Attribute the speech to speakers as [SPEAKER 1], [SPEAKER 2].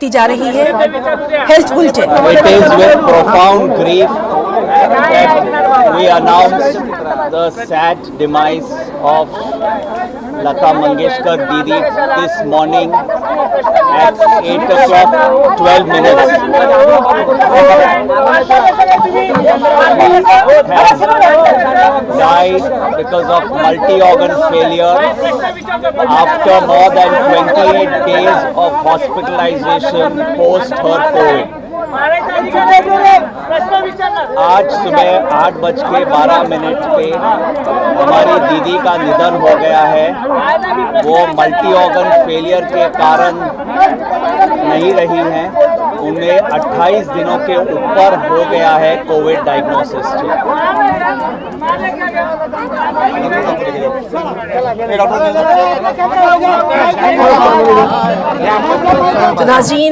[SPEAKER 1] की जा रही है। Health bulletin.
[SPEAKER 2] It is with profound grief that we announce the sad demise of Lata Mangeshkar Didi this morning at 8 o'clock 12 minutes. Has died because of multi-organ failure after more than 28 days of hospitalization post her COVID. आज सुबह 8:12 पे हमारी दीदी का निधन हो गया है। वो मल्टी ऑर्गन फेलियर के कारण नहीं रही हैं। उन्हें 28 दिनों के ऊपर हो गया है कोविड डायग्नोसिस से।
[SPEAKER 1] तो नाज़रीन